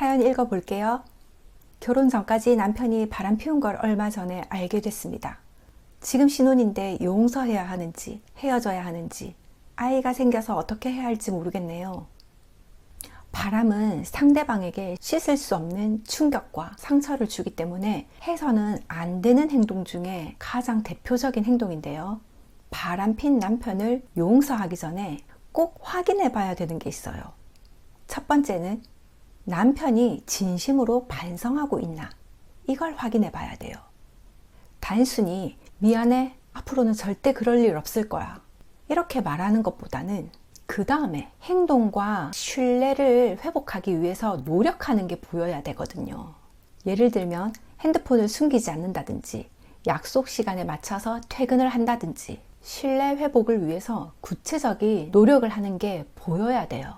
사연 읽어볼게요. 결혼 전까지 남편이 바람 피운 걸 얼마 전에 알게 됐습니다. 지금 신혼인데 용서해야 하는지 헤어져야 하는지 아이가 생겨서 어떻게 해야 할지 모르겠네요. 바람은 상대방에게 씻을 수 없는 충격과 상처를 주기 때문에 해서는 안 되는 행동 중에 가장 대표적인 행동인데요. 바람핀 남편을 용서하기 전에 꼭 확인해 봐야 되는 게 있어요. 첫 번째는 남편이 진심으로 반성하고 있나? 이걸 확인해 봐야 돼요. 단순히 미안해, 앞으로는 절대 그럴 일 없을 거야, 이렇게 말하는 것보다는 그 다음에 행동과 신뢰를 회복하기 위해서 노력하는 게 보여야 되거든요. 예를 들면 핸드폰을 숨기지 않는다든지, 약속 시간에 맞춰서 퇴근을 한다든지, 신뢰 회복을 위해서 구체적인 노력을 하는 게 보여야 돼요.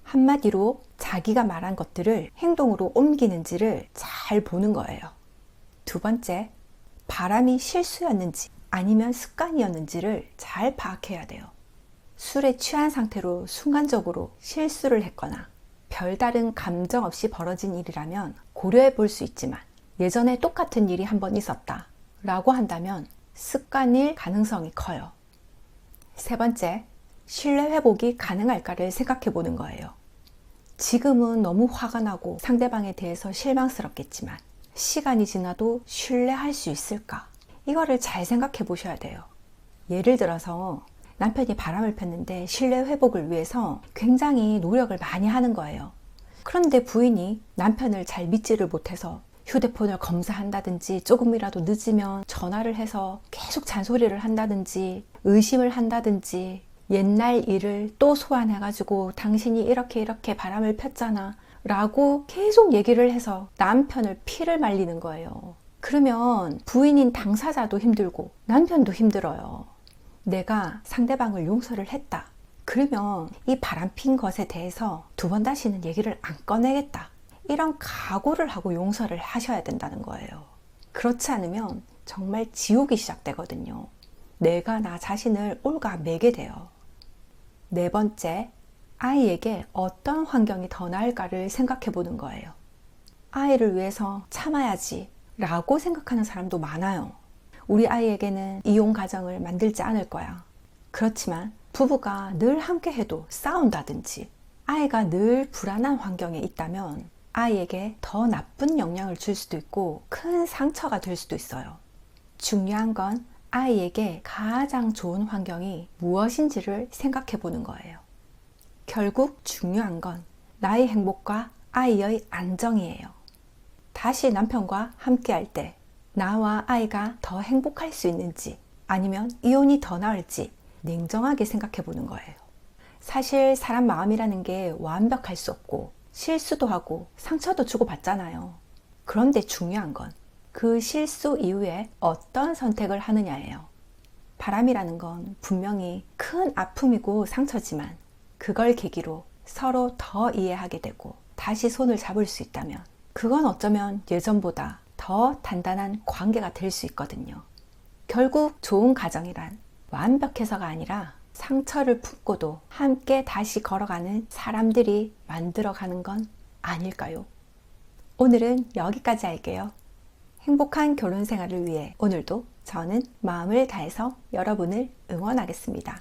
한마디로 자기가 말한 것들을 행동으로 옮기는지를 잘 보는 거예요. 두 번째, 바람이 실수였는지 아니면 습관이었는지를 잘 파악해야 돼요. 술에 취한 상태로 순간적으로 실수를 했거나 별다른 감정 없이 벌어진 일이라면 고려해 볼 수 있지만, 예전에 똑같은 일이 한 번 있었다 라고 한다면 습관일 가능성이 커요. 세 번째, 신뢰 회복이 가능할까를 생각해 보는 거예요. 지금은 너무 화가 나고 상대방에 대해서 실망스럽겠지만 시간이 지나도 신뢰할 수 있을까? 이거를 잘 생각해 보셔야 돼요. 예를 들어서 남편이 바람을 폈는데 신뢰 회복을 위해서 굉장히 노력을 많이 하는 거예요. 그런데 부인이 남편을 잘 믿지를 못해서 휴대폰을 검사한다든지, 조금이라도 늦으면 전화를 해서 계속 잔소리를 한다든지, 의심을 한다든지, 옛날 일을 또 소환해가지고 당신이 이렇게 바람을 폈잖아 라고 계속 얘기를 해서 남편을 피를 말리는 거예요. 그러면 부인인 당사자도 힘들고 남편도 힘들어요. 내가 상대방을 용서를 했다, 그러면 이 바람핀 것에 대해서 두 번 다시는 얘기를 안 꺼내겠다, 이런 각오를 하고 용서를 하셔야 된다는 거예요. 그렇지 않으면 정말 지옥이 시작되거든요. 내가 나 자신을 올가매게 돼요. 네 번째, 아이에게 어떤 환경이 더 나을까를 생각해 보는 거예요. 아이를 위해서 참아야지 라고 생각하는 사람도 많아요. 우리 아이에게는 이혼 가정을 만들지 않을 거야. 그렇지만 부부가 늘 함께 해도 싸운다든지, 아이가 늘 불안한 환경에 있다면 아이에게 더 나쁜 영향을 줄 수도 있고 큰 상처가 될 수도 있어요. 중요한 건 아이에게 가장 좋은 환경이 무엇인지를 생각해 보는 거예요. 결국 중요한 건 나의 행복과 아이의 안정이에요. 다시 남편과 함께 할 때 나와 아이가 더 행복할 수 있는지, 아니면 이혼이 더 나을지 냉정하게 생각해 보는 거예요. 사실 사람 마음이라는 게 완벽할 수 없고 실수도 하고 상처도 주고 받잖아요. 그런데 중요한 건 그 실수 이후에 어떤 선택을 하느냐예요. 바람이라는 건 분명히 큰 아픔이고 상처지만 그걸 계기로 서로 더 이해하게 되고 다시 손을 잡을 수 있다면 그건 어쩌면 예전보다 더 단단한 관계가 될 수 있거든요. 결국 좋은 가정이란 완벽해서가 아니라 상처를 품고도 함께 다시 걸어가는 사람들이 만들어가는 건 아닐까요? 오늘은 여기까지 할게요. 행복한 결혼 생활을 위해 오늘도 저는 마음을 다해서 여러분을 응원하겠습니다.